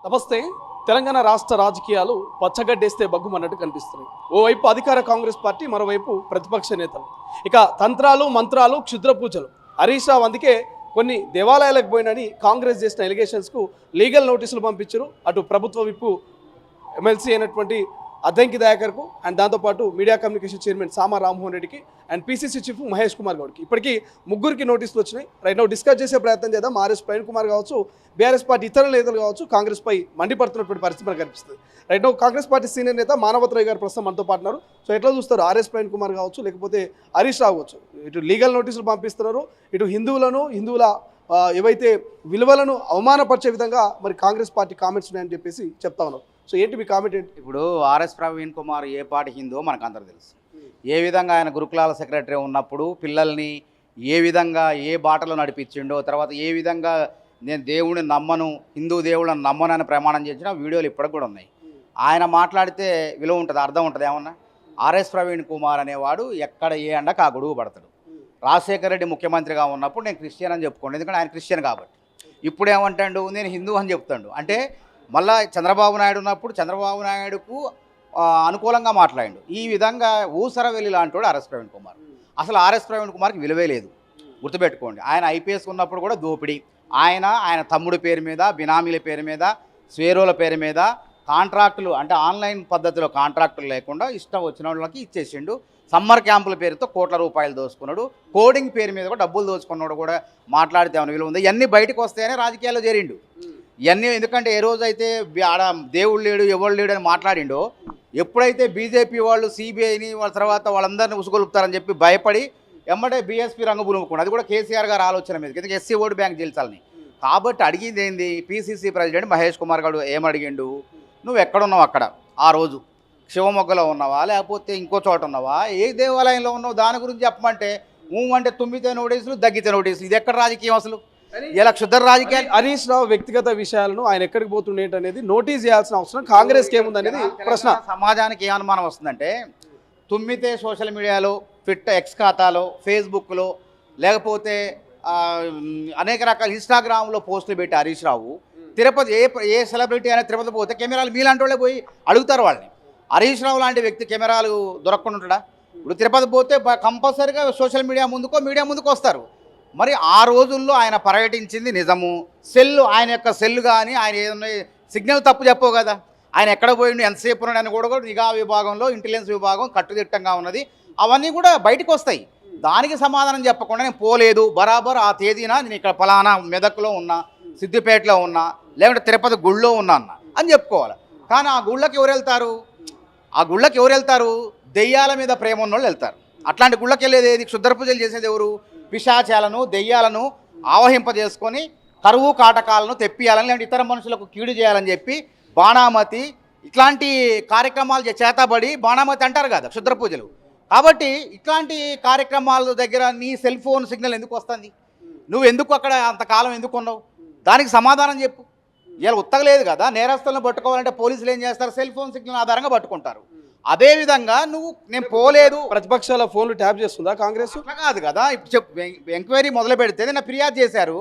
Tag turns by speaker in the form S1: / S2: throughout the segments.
S1: నమస్తే. తెలంగాణ రాష్ట్ర రాజకీయాలు పచ్చగడ్డేస్తే బగ్గుమన్నట్టు కనిపిస్తున్నాయి. ఓవైపు అధికార కాంగ్రెస్ పార్టీ, మరోవైపు ప్రతిపక్ష నేతలు. ఇక తంత్రాలు, మంత్రాలు, క్షుద్ర పూజలు. హరీష్ రావు అందుకే కొన్ని దేవాలయాలకు పోయినని కాంగ్రెస్ చేసిన ఎలిగేషన్స్కు లీగల్ నోటీసులు పంపించారు. అటు ప్రభుత్వ విప్పు ఎమ్మెల్సీ అయినటువంటి అద్దంకి దయాకర్కు అండ్ దాంతోపాటు media communication chairman Sama Rammohan రెడ్డికి and PCC chief Mahesh Kumar గౌడ్కి ఇప్పటికీ ముగ్గురికి నోటీసులు వచ్చినాయి. రైట్ నౌ డిస్కస్ చేసే ప్రయత్నం చేద్దాం. ఆర్ఎస్ ప్రవీణ్ కుమార్ కావచ్చు, బీఆర్ఎస్ పార్టీ ఇతర నేతలు కావచ్చు, కాంగ్రెస్పై మండిపడుతున్నటువంటి పరిస్థితి మనకు కనిపిస్తుంది. Right now Congress party senior నేత మానవతరాయ్ గారు ప్రస్తుతం మనతో పాటున్నారు. సో ఎట్లా చూస్తారు ఆర్ఎస్ ప్రవీణ్ కుమార్ కావచ్చు, లేకపోతే హరీష్ రావు కావచ్చు, ఇటు లీగల్ నోటీసులు పంపిస్తున్నారు, ఇటు హిందువుల ఏవైతే విలువలను అవమానపరిచే విధంగా మరి కాంగ్రెస్ పార్టీ కామెంట్స్ ఉన్నాయని చెప్పేసి చెప్తా ఉన్నారు. సో ఏంటి మీ కామెంట్ ఏంటి?
S2: ఇప్పుడు ఆర్ఎస్ ప్రవీణ్ కుమార్ ఏ పార్టీ హిందో మనకు అందరూ తెలుసు. ఏ విధంగా ఆయన గురుకులాల సెక్రటరీ ఉన్నప్పుడు పిల్లల్ని ఏ విధంగా ఏ బాటలో నడిపించిండో, తర్వాత ఏ విధంగా నేను దేవుడిని నమ్మను, హిందూ దేవుళ్ళని నమ్మను అని ప్రమాణం చేసిన వీడియోలు ఇప్పటికి కూడా ఉన్నాయి. ఆయన మాట్లాడితే విలువ ఉంటుంది, అర్థం ఉంటుంది. ఏమన్నా ఆర్ఎస్ ప్రవీణ్ కుమార్ అనేవాడు ఎక్కడ ఏ అండకు ఆ గొడుగు పడతాడు. రాజశేఖర రెడ్డి ముఖ్యమంత్రిగా ఉన్నప్పుడు నేను క్రిస్టియన్ అని చెప్పుకోండి, ఎందుకంటే ఆయన క్రిస్టియన్ కాబట్టి. ఇప్పుడు ఏమంటాడు, నేను హిందూ అని చెప్తాడు. అంటే మళ్ళీ చంద్రబాబు నాయుడు ఉన్నప్పుడు చంద్రబాబు నాయుడుకు అనుకూలంగా మాట్లాడాడు. ఈ విధంగా ఊసరవెల్లి లాంటి ఆర్ఎస్ ప్రవీణ్ కుమార్. అసలు ఆర్ఎస్ ప్రవీణ్ కుమార్కి విలువే లేదు, గుర్తుపెట్టుకోండి. ఆయన ఐపీఎస్ ఉన్నప్పుడు కూడా దోపిడీ. ఆయన తమ్ముడి పేరు మీద, బినామీల పేరు మీద, స్వేరోల పేరు మీద కాంట్రాక్టులు, అంటే ఆన్లైన్ పద్ధతిలో కాంట్రాక్టులు లేకుండా ఇష్టం వచ్చిన వాళ్ళకి ఇచ్చేసిండు. సమ్మర్ క్యాంపుల పేరుతో కోట్ల రూపాయలు దోచుకున్నాడు. కోడింగ్ పేరు మీద కూడా డబ్బులు దోచుకున్నాడు కూడా మాట్లాడితే ఏమైనా విలువ ఉంది. ఇవన్నీ బయటకు వస్తేనే రాజకీయాల్లో చేరిండు. ఇవన్నీ ఎందుకంటే ఏ రోజైతే ఆడ దేవుడు లేడు, ఎవరు లేడు అని మాట్లాడిండో, ఎప్పుడైతే బీజేపీ వాళ్ళు సిబిఐని వాళ్ళ తర్వాత వాళ్ళందరినీ ఉసుగొలుపుతారని చెప్పి భయపడి ఎమ్మడే బీఎస్పీ రంగు పులుముకున్నాడు. అది కూడా కేసీఆర్ గారు ఆలోచన మీద, ఎందుకంటే ఎస్సీ ఓటు బ్యాంక్ గెలిచాలని. కాబట్టి అడిగింది ఏంది, పీసీసీ ప్రెసిడెంట్ మహేష్ కుమార్ గారు ఏమడిగిండు, నువ్వు ఎక్కడున్నావు అక్కడ ఆ రోజు శివమొగ్గలో ఉన్నావా, లేకపోతే ఇంకో చోట ఉన్నావా, ఏ దేవాలయంలో ఉన్నావు, దాని గురించి చెప్పమంటే అంటే తుమ్మితే నోటీసులు, దగ్గితే నోటీసులు. ఇది ఎక్కడ రాజకీయం అసలు? ఇలా క్షుద్ర రాజకీయాలు.
S1: హరీష్ రావు వ్యక్తిగత విషయాలను ఆయన ఎక్కడికి పోతుండే అనేది నోటీస్ చేయాల్సిన అవసరం కాంగ్రెస్కి ఏముందనేది ప్రశ్న.
S2: సమాజానికి ఏ అనుమానం వస్తుందంటే, తుమ్మితే సోషల్ మీడియాలో, ట్విట్టర్ ఎక్స్ ఖాతాలో, ఫేస్బుక్లో, లేకపోతే అనేక రకాల ఇన్స్టాగ్రామ్లో పోస్టులు పెట్టి హరీష్ రావు తిరుపతి ఏ సెలబ్రిటీ అయినా తిరుపతి పోతే కెమెరాలు మీలాంటి వాళ్ళే పోయి అడుగుతారు వాళ్ళని. హరీష్ రావు లాంటి వ్యక్తి కెమెరాలు దొరకకుండా ఉంటాడా? ఇప్పుడు తిరుపతి పోతే కంపల్సరీగా సోషల్ మీడియా ముందుకు వస్తారు. మరి ఆ రోజుల్లో ఆయన పర్యటించింది నిజము. ఆయన యొక్క సెల్ కానీ ఆయన ఏదైనా సిగ్నల్ తప్పు చెప్పవు కదా. ఆయన ఎక్కడ పోయిండు, ఎంతసేపు ఉన్నాడని కూడా నిఘా విభాగంలో, ఇంటెలిజెన్స్ విభాగం కట్టుదిట్టంగా ఉన్నది. అవన్నీ కూడా బయటకు వస్తాయి. దానికి సమాధానం చెప్పకుండా నేను పోలేదు, బరాబర్ ఆ తేదీన నేను ఇక్కడ ఫలానా మెదక్లో ఉన్నా, సిద్దిపేటలో ఉన్నా, లేకుంటే తిరుపతి గుళ్ళో ఉన్నా అని చెప్పుకోవాలి. కానీ ఆ గుళ్ళకి ఎవరు వెళ్తారు? దెయ్యాల మీద ప్రేమ ఉన్నోళ్ళు వెళ్తారు. అట్లాంటి గుళ్ళకి వెళ్ళేది ఏది? క్షుద్ర పూజలు చేసేది ఎవరు? పిశాచాలను, దెయ్యాలను ఆవహింపజేసుకొని కరువు కాటకాలను తెప్పియాలని, లేదంటే ఇతర మనుషులకు కీడు చేయాలని చెప్పి బాణామతి ఇట్లాంటి కార్యక్రమాలు చేతబడి, బాణామతి అంటారు కదా క్షుద్ర పూజలు. కాబట్టి ఇట్లాంటి కార్యక్రమాల దగ్గర నీ సెల్ ఫోన్ సిగ్నల్ ఎందుకు వస్తుంది? నువ్వు ఎందుకు అక్కడ అంతకాలం ఎందుకు ఉన్నావు? దానికి సమాధానం చెప్పు. ఇలా ఉత్తగలేదు కదా. నేరస్తులను పట్టుకోవాలంటే పోలీసులు ఏం చేస్తారు? సెల్ ఫోన్ సిగ్నల్ ఆధారంగా పట్టుకుంటారు. అదేవిధంగా నేను పోలేదు,
S1: ప్రతిపక్షాల ఫోన్లు ట్యాప్ చేస్తుందా కాంగ్రెస్?
S2: అట్లా కాదు కదా. ఇప్పుడు ఎంక్వైరీ మొదలు పెడితే నిన్న ఫిర్యాదు చేశారు.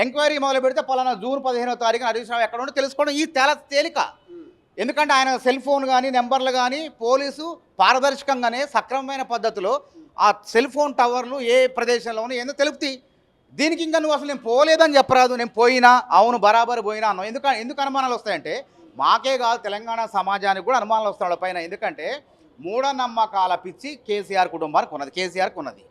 S2: ఎంక్వైరీ మొదలు పెడితే పలానా జూన్ 15వ తారీఖున హరీష్ రావు ఎక్కడ ఉంటే తెలుసుకోవడం ఈ తేలిక. ఎందుకంటే ఆయన సెల్ ఫోన్ కానీ నెంబర్లు కానీ పోలీసు పారదర్శకంగానే సక్రమమైన పద్ధతిలో ఆ సెల్ ఫోన్ టవర్లు ఏ ప్రదేశంలోనూ ఏందో తెలుపుతాయి. దీనికి ఇంకా నువ్వు అసలు నేను పోలేదని చెప్పరాదు. నేను పోయినా, అవును బరాబర్ పోయినా అన్నావు. ఎందుకు అనుమానాలు వస్తాయంటే, మాకే కాదు తెలంగాణ సమాజానికి కూడా అనుమానాలు వస్తాయి వాళ్ళ పైన. ఎందుకంటే మూఢనమ్మకాల పిచ్చి కేసీఆర్ కుటుంబానికి ఉన్నది.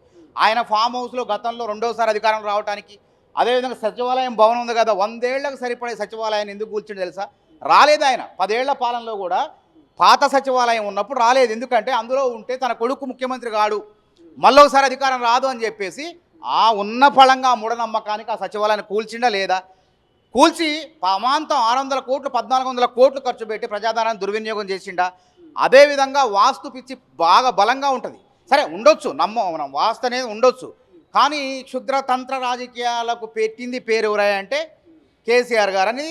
S2: ఆయన ఫామ్ హౌస్లో గతంలో రెండోసారి అధికారం రావడానికి, అదేవిధంగా సచివాలయం భవనం ఉంది కదా, 100 ఏళ్లకు సరిపడే సచివాలయాన్ని ఎందుకు కూల్చిండు తెలుసా? రాలేదు. ఆయన 10 ఏళ్ల పాలనలో కూడా పాత సచివాలయం ఉన్నప్పుడు రాలేదు. ఎందుకంటే అందులో ఉంటే తన కొడుకు ముఖ్యమంత్రి కాడు, మళ్ళొకసారి అధికారం రాదు అని చెప్పేసి ఆ ఉన్న ఫలంగా మూఢనమ్మకానికి ఆ సచివాలయాన్ని కూల్చిండా లేదా? కూల్చి అమాంతం 600 కోట్లు 1400 కోట్లు ఖర్చు పెట్టి ప్రజాధనాన్ని దుర్వినియోగం చేసిండా? అదేవిధంగా వాస్తు పిచ్చి బాగా బలంగా ఉంటుంది. సరే ఉండొచ్చు, మనం వాస్తు అనేది ఉండొచ్చు. కానీ క్షుద్ర తంత్ర రాజకీయాలకు పెట్టింది పేరు ఎవరంటే కేసీఆర్ గారు అని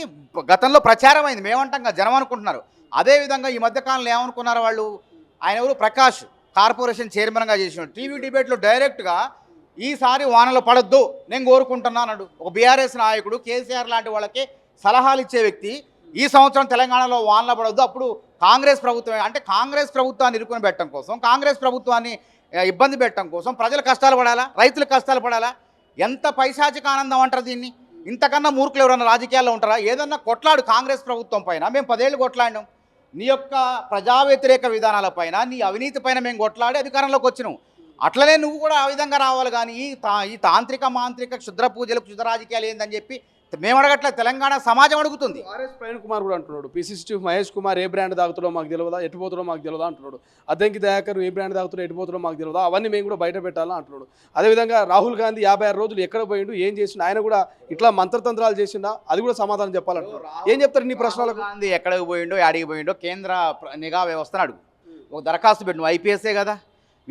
S2: గతంలో ప్రచారం అయింది. మేమంటాం కదా, జనం అనుకుంటున్నారు. అదేవిధంగా ఈ మధ్యకాలంలో ఏమనుకున్నారు వాళ్ళు, ఆయన ఎవరు ప్రకాష్ కార్పొరేషన్ చైర్మన్గా చేసినాడు. టీవీ డిబేట్లో డైరెక్ట్గా ఈసారి వానలు పడొద్దు నేను కోరుకుంటున్నాను. ఒక బీఆర్ఎస్ నాయకుడు కేసీఆర్ లాంటి వాళ్ళకి సలహాలు ఇచ్చే వ్యక్తి ఈ సంవత్సరం తెలంగాణలో వానలు పడవద్దు, అప్పుడు కాంగ్రెస్ ప్రభుత్వమే అంటే కాంగ్రెస్ ప్రభుత్వాన్ని ఇరుకుని పెట్టడం కోసం, కాంగ్రెస్ ప్రభుత్వాన్ని ఇబ్బంది పెట్టడం కోసం ప్రజలు కష్టాలు పడాలా, రైతులు కష్టాలు పడాలా? ఎంత పైశాచిక ఆనందం అంటారు దీన్ని? ఇంతకన్నా మూర్ఖులు ఎవరన్నా రాజకీయాల్లో ఉంటారా? ఏదన్నా కొట్లాడు కాంగ్రెస్ ప్రభుత్వం పైన. మేము 10 ఏళ్ళు కొట్లాడినాం. నీ యొక్క ప్రజా వ్యతిరేక విధానాల పైన, నీ అవినీతి పైన మేము కొట్లాడి అధికారంలోకి వచ్చినాం. అట్లనే నువ్వు కూడా ఆ విధంగా రావాలి. కానీ ఈ తాంత్రిక మాంత్రిక క్షుద్ర పూజలు క్షుద్ర రాజకీయాలు ఏందని చెప్పి మేము అడగట్లే, తెలంగాణ సమాజం అడుగుతుంది.
S1: ఆర్ఎస్ ప్రవీణ్ కుమార్ కూడా అంటున్నాడు, పిసిసి చీఫ్ మహేష్ కుమార్ ఏ బ్రాండ్ తాగుతాడో మాకు తెలియదా, ఎటుపోతాడో మాకు తెలియదా అంటున్నాడు. అద్దంకి దయాకర్ ఏ బ్రాండ్ తాగుతాడో ఎటుపోతాడో మాకు తెలియదా, అవన్నీ మేము కూడా బయట పెట్టాలని అంటున్నాడు. అదేవిధంగా రాహుల్ గాంధీ 56 రోజులు ఎక్కడ పోయిండు, ఏం చేసిండు, ఆయన కూడా ఇట్లా మంత్రతంత్రాలు చేసిండా, అది కూడా సమాధానం చెప్పాలంటున్నాడు. ఏం చెప్తారు నీ ప్రశ్నలకు?
S2: గాంధీ ఎక్కడికి పోయిండో యాడికి పోయిండో కేంద్ర నిఘా వ్యవస్థను అడుగు. ఒక దరఖాస్తు పెట్టు, నువ్వు ఐపీఎస్ఏ కదా,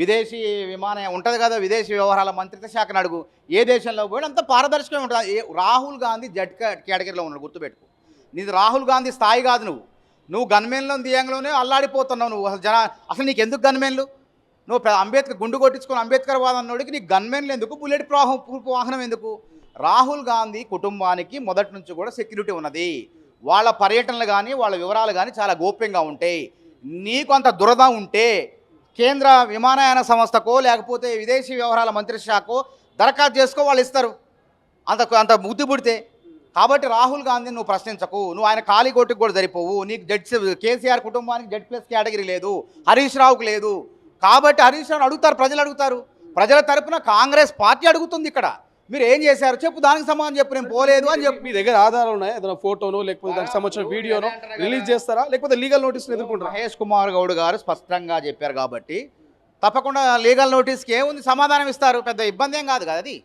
S2: విదేశీ విమానం ఉంటుంది కదా, విదేశీ వ్యవహారాల మంత్రిత్వ శాఖను అడుగు. ఏ దేశంలో పోయి అంత పారదర్శకమే ఉంటుంది. రాహుల్ గాంధీ జడ్ కేటగిరీలో ఉన్నాడు, గుర్తుపెట్టుకో. నీది రాహుల్ గాంధీ స్థాయి కాదు. నువ్వు గన్మెన్లో దియంలోనే అల్లాడిపోతున్నావు. నువ్వు అసలు నీకు ఎందుకు గన్మెన్లు? నువ్వు అంబేద్కర్ గుండు కొట్టించుకొని అంబేద్కర్ వాదన్నోడికి నీకు గన్మెన్లు ఎందుకు, బుల్లెట్ ప్రూఫ్ వాహనం ఎందుకు? రాహుల్ గాంధీ కుటుంబానికి మొదటి నుంచి కూడా సెక్యూరిటీ ఉన్నది. వాళ్ళ పర్యటనలు కానీ వాళ్ళ వివరాలు కానీ చాలా గోప్యంగా ఉంటాయి. నీకు అంత దురద ఉంటే కేంద్ర విమానయాన సంస్థకో లేకపోతే విదేశీ వ్యవహారాల మంత్రిత్వ శాఖకో దరఖాస్తు చేసుకో, వాళ్ళు ఇస్తారు. అంత బుద్ధి పుడితే. కాబట్టి రాహుల్ గాంధీని నువ్వు ప్రశ్నించకు. నువ్వు ఆయన ఖాళీ కోటికి కూడా సరిపోవు. నీకు కేసీఆర్ కుటుంబానికి Z+ కేటగిరీ లేదు, హరీష్ రావుకు లేదు. కాబట్టి హరీష్ రావుని అడుగుతారు, ప్రజలు అడుగుతారు. ప్రజల తరపున కాంగ్రెస్ పార్టీ అడుగుతుంది. ఇక్కడ మీరు ఏం చేశారు చెప్పు, దానికి సమాధానం చెప్పు. నేను పోలేదు అని చెప్పి
S1: మీ దగ్గర ఆధారాలు ఉన్నాయా? ఏదైనా ఫోటోనో లేకపోతే దానికి సంబంధించిన వీడియోనో రిలీజ్ చేస్తారా, లేకపోతే లీగల్ నోటీస్ ఎదుర్కొంటారా?
S2: మహేష్ కుమార్ గౌడ్ గారు స్పష్టంగా చెప్పారు కాబట్టి తప్పకుండా లీగల్ నోటీస్కి ఏముంది, సమాధానం ఇస్తారు. పెద్ద ఇబ్బంది ఏం కాదు కదా అది.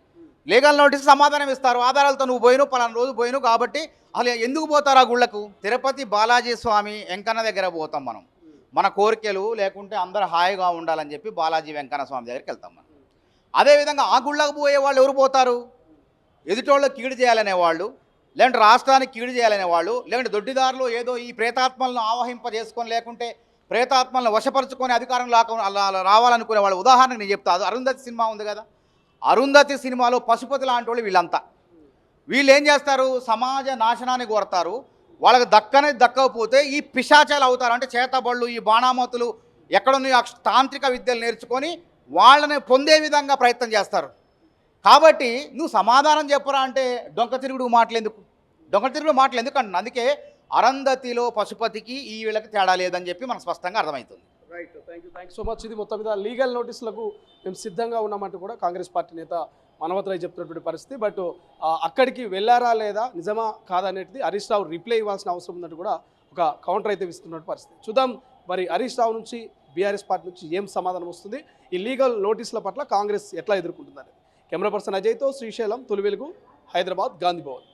S2: లీగల్ నోటీస్ సమాధానం ఇస్తారు. ఆధారాలతో నువ్వు పోయినావు, పలానా రోజు పోయినావు కాబట్టి. అసలు ఎందుకు పోతారు ఆ గుళ్ళకు? తిరుపతి బాలాజీ స్వామి వెంకన్న దగ్గర పోతాం మనం. మన కోరికలు లేకుంటే అందరూ హాయిగా ఉండాలని చెప్పి బాలాజీ వెంకన్న స్వామి దగ్గరికి వెళ్తాం మనం. అదేవిధంగా ఆ గుళ్ళకు పోయే వాళ్ళు ఎవరు పోతారు? ఎదుటోళ్ళకి కీడు చేయాలనే వాళ్ళు, లేదంటే రాష్ట్రానికి కీడు చేయాలనే వాళ్ళు, లేదంటే దొడ్డిదారులు ఏదో ఈ ప్రేతాత్మలను ఆవహింపజేసుకొని లేకుంటే ప్రేతాత్మలను వశపరుచుకొని అధికారంలో రావాలనుకునే వాళ్ళు. ఉదాహరణకు నేను చెప్తాను, అరుంధతి సినిమా ఉంది కదా, అరుంధతి సినిమాలో పశుపతి లాంటి వాళ్ళు వీళ్ళంతా. వీళ్ళు ఏం చేస్తారు? సమాజ నాశనాన్ని కోరతారు. వాళ్ళకి దక్కకపోతే ఈ పిశాచాలు అవుతారు. అంటే చేతబళ్ళు, ఈ బాణామతులు ఎక్కడున్న తాంత్రిక విద్యలు నేర్చుకొని వాళ్ళని పొందే విధంగా ప్రయత్నం చేస్తారు. కాబట్టి నువ్వు సమాధానం చెప్పరా అంటే డొంక తిరుగుడు మాటలు ఎందుకు అంటున్నా. అందుకే అరుంధతిలో పశుపతికి ఈ వీళ్ళకి తేడా లేదని చెప్పి మనకు స్పష్టంగా అర్థమవుతుంది.
S1: Right, thank you so much. ఇది మొత్తం మీద లీగల్ నోటీసులకు మేము సిద్ధంగా ఉన్నామంటూ కూడా కాంగ్రెస్ పార్టీ నేత మనవతరాయ్ చెప్తున్నటువంటి పరిస్థితి. బట్ అక్కడికి వెళ్ళారా లేదా, నిజమా కాదనేది హరీష్ రావు రిప్లై ఇవ్వాల్సిన అవసరం ఉందంటూ కూడా ఒక కౌంటర్ అయితే ఇస్తున్నట్టు పరిస్థితి. చూద్దాం మరి హరీష్ రావు నుంచి బీఆర్ఎస్ పార్టీ నుంచి ఏం సమాధానం వస్తుంది, ఈ లీగల్ నోటీసుల పట్ల కాంగ్రెస్ ఎట్లా ఎదుర్కొంటుందని. కెమెరా పర్సన్ అజయ్తో శ్రీశైలం, తొలి వెలుగు, హైదరాబాద్, గాంధీ భవన్.